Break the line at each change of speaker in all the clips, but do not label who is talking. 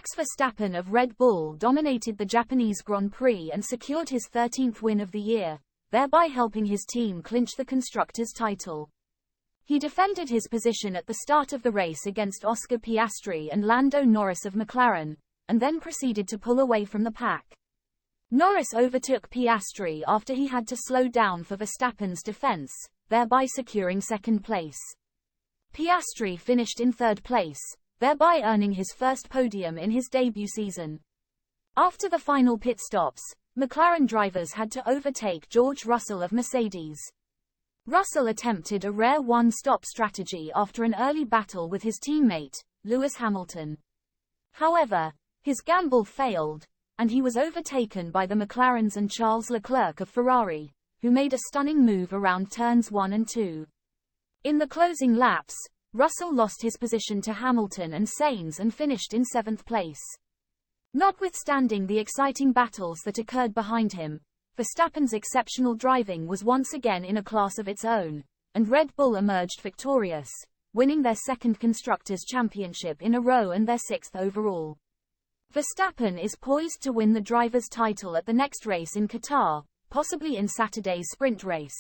Max Verstappen of Red Bull dominated the Japanese Grand Prix and secured his 13th win of the year, thereby helping his team clinch the Constructors' title. He defended his position at the start of the race against Oscar Piastri and Lando Norris of McLaren, and then proceeded to pull away from the pack. Norris overtook Piastri after he had to slow down for Verstappen's defense, thereby securing second place. Piastri finished in third place, thereby earning his first podium in his debut season. After the final pit stops, McLaren drivers had to overtake George Russell of Mercedes. Russell attempted a rare one-stop strategy after an early battle with his teammate, Lewis Hamilton. However, his gamble failed, and he was overtaken by the McLarens and Charles Leclerc of Ferrari, who made a stunning move around turns 1 and 2. In the closing laps, Russell lost his position to Hamilton and Sainz and finished in 7th place. Notwithstanding the exciting battles that occurred behind him, Verstappen's exceptional driving was once again in a class of its own, and Red Bull emerged victorious, winning their second Constructors' Championship in a row and their 6th overall. Verstappen is poised to win the drivers' title at the next race in Qatar, possibly in Saturday's sprint race.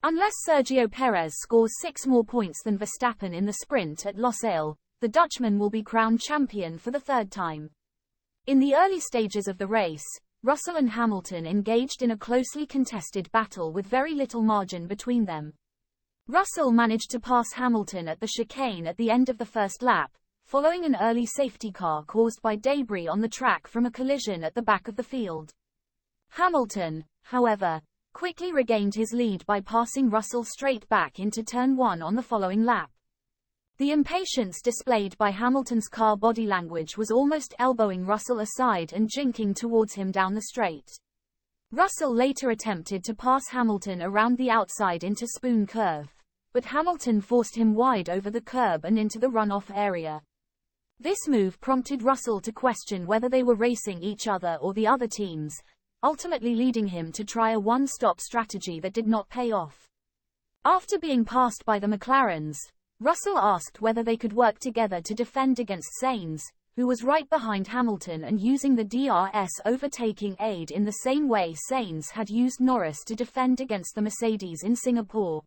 Unless Sergio Perez scores 6 more points than Verstappen in the sprint at Losail, the Dutchman will be crowned champion for the 3rd time. In the early stages of the race, Russell and Hamilton engaged in a closely contested battle with very little margin between them. Russell managed to pass Hamilton at the chicane at the end of the first lap, following an early safety car caused by debris on the track from a collision at the back of the field. Hamilton, however, quickly regained his lead by passing Russell straight back into turn 1 on the following lap. The impatience displayed by Hamilton's car body language was almost elbowing Russell aside and jinking towards him down the straight. Russell later attempted to pass Hamilton around the outside into Spoon Curve, but Hamilton forced him wide over the curb and into the runoff area. This move prompted Russell to question whether they were racing each other or the other teams, ultimately leading him to try a one-stop strategy that did not pay off. After being passed by the McLarens, Russell asked whether they could work together to defend against Sainz, who was right behind Hamilton and using the DRS overtaking aid in the same way Sainz had used Norris to defend against the Mercedes in Singapore.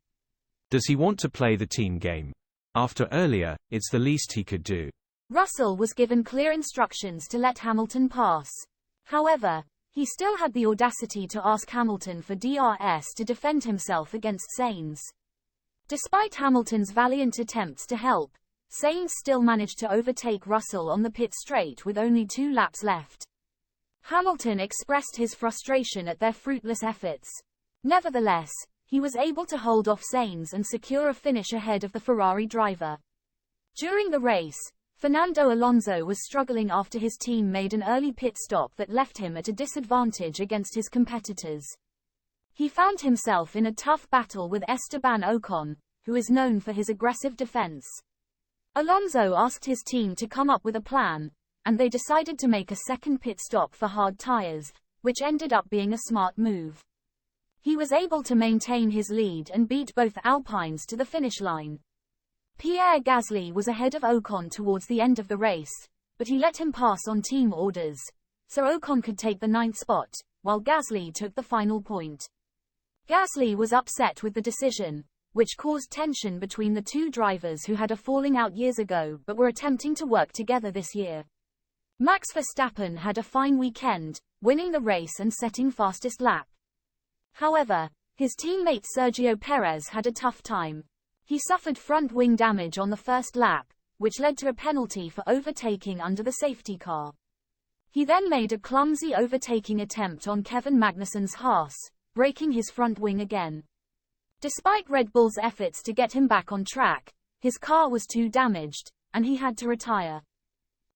Does he want to play the team game? After earlier, it's the least he could do.
Russell was given clear instructions to let Hamilton pass. However, he still had the audacity to ask Hamilton for DRS to defend himself against Sainz. Despite Hamilton's valiant attempts to help, Sainz still managed to overtake Russell on the pit straight with only 2 laps left. Hamilton expressed his frustration at their fruitless efforts. Nevertheless, he was able to hold off Sainz and secure a finish ahead of the Ferrari driver. During the race, Fernando Alonso was struggling after his team made an early pit stop that left him at a disadvantage against his competitors. He found himself in a tough battle with Esteban Ocon, who is known for his aggressive defense. Alonso asked his team to come up with a plan, and they decided to make a second pit stop for hard tires, which ended up being a smart move. He was able to maintain his lead and beat both Alpines to the finish line. Pierre Gasly was ahead of Ocon towards the end of the race, but he let him pass on team orders, so Ocon could take the 9th spot, while Gasly took the final point. Gasly was upset with the decision, which caused tension between the two drivers who had a falling out years ago but were attempting to work together this year. Max Verstappen had a fine weekend, winning the race and setting fastest lap. However, his teammate Sergio Perez had a tough time. He suffered front wing damage on the first lap, which led to a penalty for overtaking under the safety car. He then made a clumsy overtaking attempt on Kevin Magnussen's Haas, breaking his front wing again. Despite Red Bull's efforts to get him back on track, his car was too damaged, and he had to retire.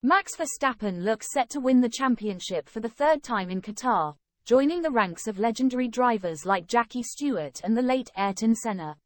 Max Verstappen looks set to win the championship for the 3rd time in Qatar, joining the ranks of legendary drivers like Jackie Stewart and the late Ayrton Senna.